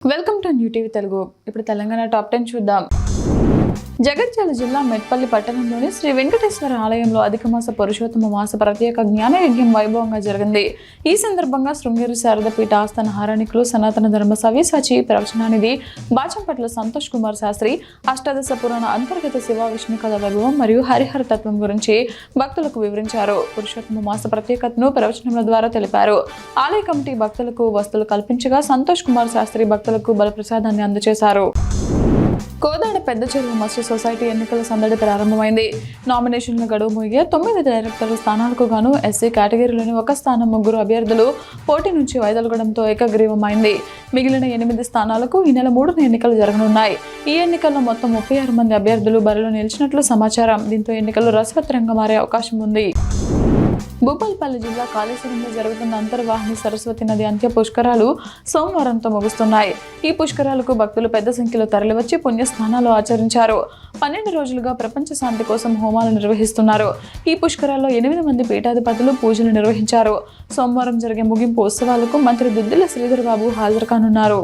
Welcome to new TV Telugu. ఇప్పుడు Telangana top 10 చూద్దాం. జగిత్యాల జిల్లా మెట్పల్లి పట్టణంలోని శ్రీ వెంకటేశ్వర ఆలయంలో అధిక మాస పురుషోత్తమ మాస ప్రత్యేక జ్ఞాన యజ్ఞం వైభవంగా జరిగింది. ఈ సందర్భంగా శృంగేరి శారద పీఠ ఆస్థాన హారానికులు సనాతన ధర్మ సవ్యసాచి ప్రవచనానిధి బాచంపట్ల సంతోష్ కుమార్ శాస్త్రి అష్టాదశ పురాణ అంతర్గత శివ విష్ణు కథ వైభవం మరియు హరిహర తత్వం గురించి భక్తులకు వివరించారు. పురుషోత్తమ మాస ప్రత్యేకతను ప్రవచనముల ద్వారా తెలిపారు. ఆలయ కమిటీ భక్తులకు వస్తువులు కల్పించగా సంతోష్ కుమార్ శాస్త్రి భక్తులకు బలప్రసాదాన్ని అందజేశారు. కోదాడ పెద్ద చెరువు మత్స్య సొసైటీ ఎన్నికల సందడి ప్రారంభమైంది. నామినేషన్ల గడువు ముగియ 9 డైరెక్టర్ల స్థానాలకు గాను ఎస్సీ కేటగిరీలోని ఒక స్థానం 3 అభ్యర్థులు పోటీ నుంచి వైదొలగడంతో ఏకగ్రీవమైంది. మిగిలిన 8 స్థానాలకు ఈ నెల 3న ఎన్నికలు జరగనున్నాయి. ఈ ఎన్నికల్లో మొత్తం 36 మంది అభ్యర్థులు బరిలో నిలిచినట్లు సమాచారం. దీంతో ఎన్నికలు రసవత్తరంగా మారే అవకాశం ఉంది. భూపాలపల్లి జిల్లా కాళేశ్వరంలో జరుగుతున్న అంతర్వాహిని సరస్వతి నది అంత్య పుష్కరాలు సోమవారంతో ముగుస్తున్నాయి. ఈ పుష్కరాలకు భక్తులు పెద్ద సంఖ్యలో తరలివచ్చి పుణ్యస్నానాలు ఆచరించారు. 12 రోజులుగా ప్రపంచ శాంతి కోసం హోమాలు నిర్వహిస్తున్నారు. ఈ పుష్కరాల్లో 8 మంది పీఠాధిపతులు పూజలు నిర్వహించారు. సోమవారం జరిగే ముగింపు ఉత్సవాలకు మంత్రి దుద్దిల శ్రీధర్ బాబు హాజరు కానున్నారు.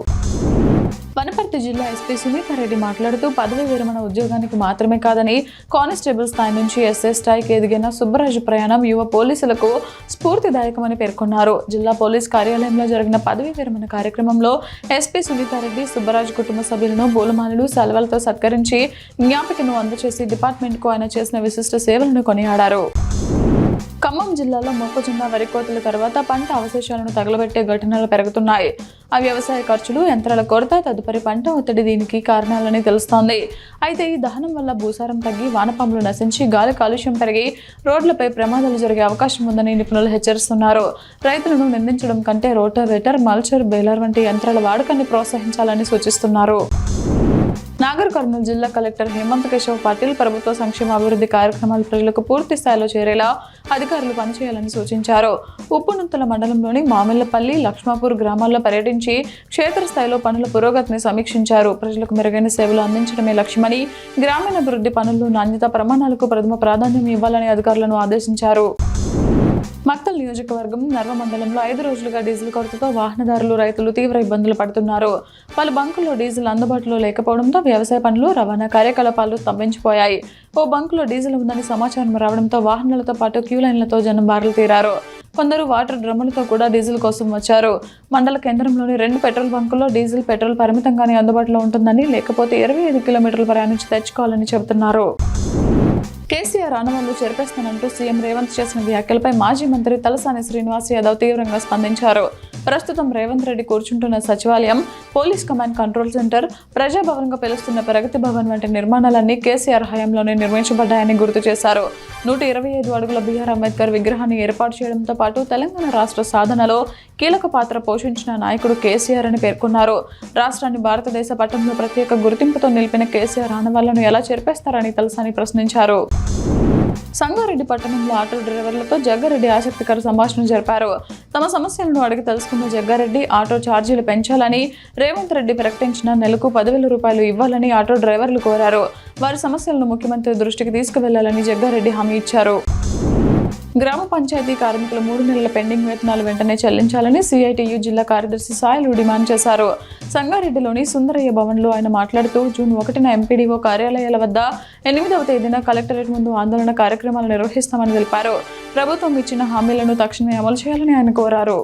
వనపర్తి జిల్లా ఎస్పీ సునీతారెడ్డి మాట్లాడుతూ పదవి విరమణ ఉద్యోగానికి మాత్రమే కాదని కానిస్టేబుల్ స్థాయి నుంచి ఎస్ఐ స్థాయికి ఎదిగిన సుబ్బరాజు ప్రయాణం యువ పోలీసులకు స్ఫూర్తిదాయకమని పేర్కొన్నారు. జిల్లా పోలీస్ కార్యాలయంలో జరిగిన పదవి విరమణ కార్యక్రమంలో ఎస్పీ సునీతారెడ్డి సుబ్బరాజు కుటుంబ సభ్యులను పూలమాలలు సెలవులతో సత్కరించి జ్ఞాపికను అందజేసి డిపార్ట్మెంట్కు ఆయన చేసిన విశిష్ట సేవలను కొనియాడారు. ఖమ్మం జిల్లాలో మొక్కజొన్న వరి కోతల తర్వాత పంట అవశేషాలను తగలబెట్టే ఘటనలు పెరుగుతున్నాయి. ఆ వ్యవసాయ ఖర్చులు, యంత్రాల కొరత, తదుపరి పంట ఒత్తిడి దీనికి కారణాలని తెలుస్తోంది. అయితే ఈ దహనం వల్ల భూసారం తగ్గి వానపాములు నశించి గాలి కాలుష్యం పెరిగి రోడ్లపై ప్రమాదాలు జరిగే అవకాశం ఉందని నిపుణులు హెచ్చరిస్తున్నారు. రైతులను నిందించడం కంటే రోటావేటర్, మల్చర్, బేలర్ వంటి యంత్రాల వాడకాన్ని ప్రోత్సహించాలని సూచిస్తున్నారు. నాగర్ కర్నూలు జిల్లా కలెక్టర్ హేమంత్ కేశవ్ పాటిల్ ప్రభుత్వ సంక్షేమ అభివృద్ధి కార్యక్రమాలు ప్రజలకు పూర్తి స్థాయిలో చేరేలా అధికారులు పనిచేయాలని సూచించారు. ఉప్పునుత్తల మండలంలోని మామిళ్లపల్లి, లక్ష్మాపూర్ గ్రామాల్లో పర్యటించి క్షేత్రస్థాయిలో పనుల పురోగతిని సమీక్షించారు. ప్రజలకు మెరుగైన సేవలు అందించడమే లక్ష్యమని, గ్రామీణాభివృద్ధి పనుల్లో నాణ్యత ప్రమాణాలకు ప్రథమ ప్రాధాన్యం ఇవ్వాలని అధికారులను ఆదేశించారు. మక్తల్ నియోజకవర్గం నర్వ మండలంలో 5 రోజులుగా డీజిల్ కొరతతో వాహనదారులు, రైతులు తీవ్ర ఇబ్బందులు పడుతున్నారు. పలు బంకుల్లో డీజిల్ అందుబాటులో లేకపోవడంతో వ్యవసాయ పనులు, రవాణా కార్యకలాపాలు స్తంభించిపోయాయి. ఓ బంకులో డీజిల్ ఉందని సమాచారం రావడంతో వాహనాలతో పాటు క్యూ లైన్లతో జనం బారులు తీరారు. కొందరు వాటర్ డ్రమ్ములతో కూడా డీజిల్ కోసం వచ్చారు. మండల కేంద్రంలోని 2 పెట్రోల్ బంకుల్లో డీజిల్, పెట్రోల్ పరిమితంగానే అందుబాటులో ఉంటుందని, లేకపోతే 25 కిలోమీటర్లు ప్రయాణించి తెచ్చుకోవాలని చెబుతున్నారు. కేసీఆర్ ఆనవాళ్లు చెరిపేస్తానంటూ సీఎం రేవంత్ చేసిన వ్యాఖ్యలపై మాజీ మంత్రి తలసాని శ్రీనివాస్ యాదవ్ తీవ్రంగా స్పందించారు. ప్రస్తుతం రేవంత్ రెడ్డి కూర్చుంటున్న సచివాలయం, పోలీస్ కమాండ్ కంట్రోల్ సెంటర్, ప్రజాభవన్గా పిలుస్తున్న ప్రగతి భవన్ వంటి నిర్మాణాలన్నీ కేసీఆర్ హయాంలోనే నిర్మించబడ్డాయని గుర్తు చేశారు. 125 అడుగుల బిఆర్ అంబేద్కర్ విగ్రహాన్ని ఏర్పాటు చేయడంతో పాటు తెలంగాణ రాష్ట్ర సాధనలో కీలక పాత్ర పోషించిన నాయకుడు కేసీఆర్ అని పేర్కొన్నారు. రాష్ట్రాన్ని భారతదేశ పట్టంలో ప్రత్యేక గుర్తింపుతో నిలిపిన కేసీఆర్ ఆనవాళ్లను ఎలా చెరిపేస్తారని తలసాని ప్రశ్నించారు. సంగారెడ్డి పట్టణంలో ఆటో డ్రైవర్లతో జగ్గారెడ్డి ఆసక్తికర సంభాషణ జరిపారు. తమ సమస్యలను అడిగి తెలుసుకున్న జగ్గారెడ్డి ఆటో ఛార్జీలు పెంచాలని, రేవంత్ రెడ్డి ప్రకటించిన నెలకు 10,000 రూపాయలు ఇవ్వాలని ఆటో డ్రైవర్లు కోరారు. వారి సమస్యలను ముఖ్యమంత్రి దృష్టికి తీసుకువెళ్లాలని జగ్గారెడ్డి హామీ ఇచ్చారు. గ్రామ పంచాయతీ కార్మికుల 3 నెలల పెండింగ్ వేతనాలు వెంటనే చెల్లించాలని సిఐటియు జిల్లా కార్యదర్శి సాయిలు డిమాండ్ చేశారు. సంగారెడ్డిలోని సుందరయ్య భవన్లో ఆయన మాట్లాడుతూ జూన్ 1న ఎంపీడీఓ కార్యాలయాల వద్ద, 8వ తేదీన కలెక్టరేట్ ముందు ఆందోళన కార్యక్రమాలు నిర్వహిస్తామని తెలిపారు. ప్రభుత్వం ఇచ్చిన హామీలను తక్షణమే అమలు చేయాలని ఆయన కోరారు.